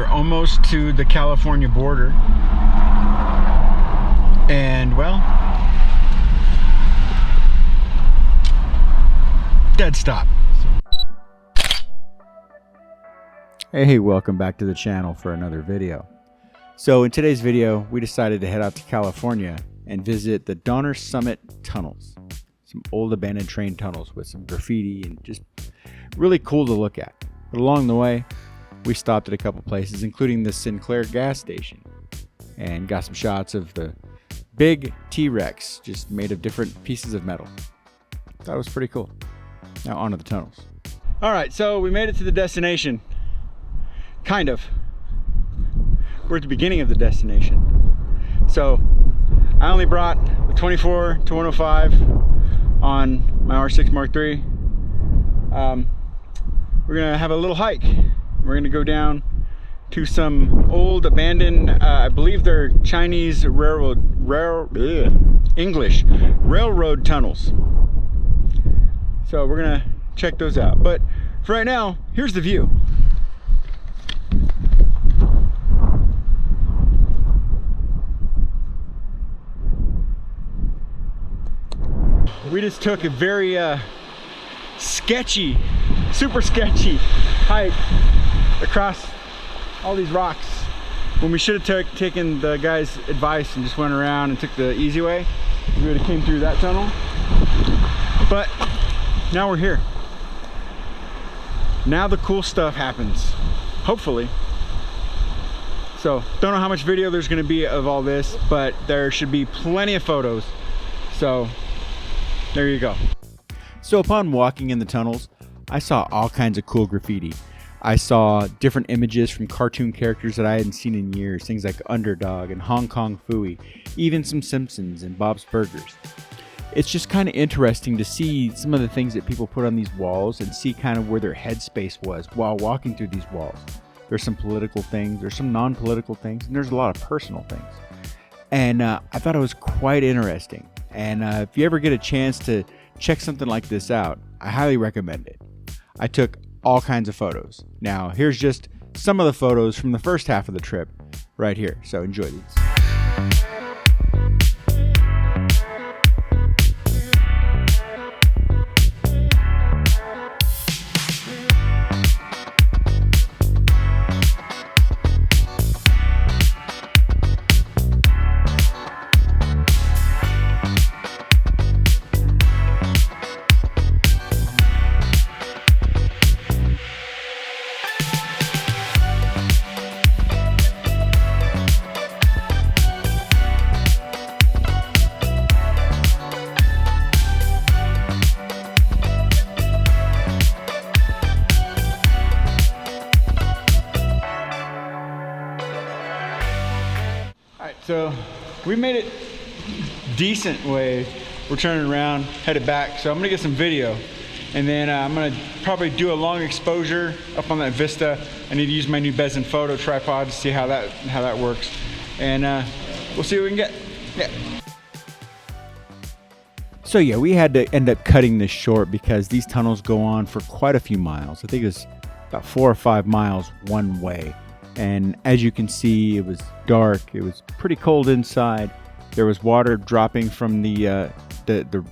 We're almost to the California border. And well, dead stop. Hey, welcome back to the channel for another video. So in today's video, we decided to head out to California and visit the Donner Summit tunnels. Some old abandoned train tunnels with some graffiti and just really cool to look at. But along the way, we stopped at a couple places, including the Sinclair gas station, and got some shots of the big T-Rex just made of different pieces of metal. Thought it was pretty cool. Now onto the tunnels. All right, so we made it to the destination. Kind of. We're at the beginning of the destination. So I only brought the 24 to 105 on my R6 Mark III. We're gonna have a little hike. We're gonna go down to some old abandoned, I believe they're Chinese English railroad tunnels. So we're gonna check those out. But for right now, here's the view. We just took a very sketchy, super sketchy hike across all these rocks when we should have taken the guy's advice and just went around and took the easy way. We would have came through that tunnel. But now we're here. Now the cool stuff happens, hopefully. So don't know how much video there's going to be of all this, but there should be plenty of photos. So there you go. So upon walking in the tunnels, I saw all kinds of cool graffiti. I saw different images from cartoon characters that I hadn't seen in years, things like Underdog and Hong Kong Phooey, even some Simpsons and Bob's Burgers. It's just kind of interesting to see some of the things that people put on these walls and see kind of where their headspace was while walking through these walls. There's some political things, there's some non-political things, and there's a lot of personal things. And I thought it was quite interesting. And if you ever get a chance to check something like this out, I highly recommend it. I took all kinds of photos. Now, here's just some of the photos from the first half of the trip right here. So enjoy these. So we made it decent way. We're turning around, headed back. So I'm gonna get some video, and then I'm gonna probably do a long exposure up on that vista. I need to use my new Bezen photo tripod to see how that works, and we'll see what we can get. Yeah. So yeah, we had to end up cutting this short because these tunnels go on for quite a few miles. I think it's about 4 or 5 miles one way. And as you can see, it was dark. It was pretty cold inside. There was water dropping from the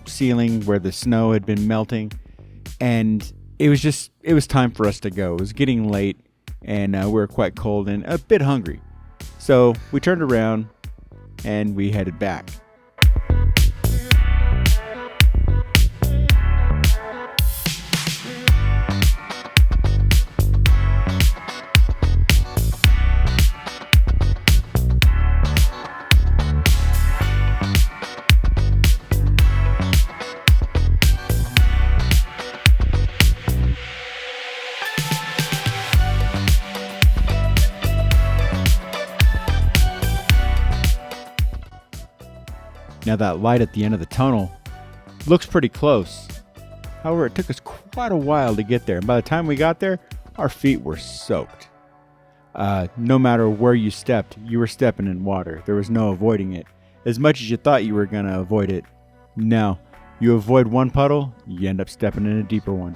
ceiling where the snow had been melting, and it was time for us to go. It was getting late, and we were quite cold and a bit hungry. So we turned around and we headed back. Now that light at the end of the tunnel looks pretty close. However, it took us quite a while to get there. And by the time we got there, our feet were soaked. No matter where you stepped, you were stepping in water. There was no avoiding it. As much as you thought you were going to avoid it, no. You avoid one puddle, you end up stepping in a deeper one.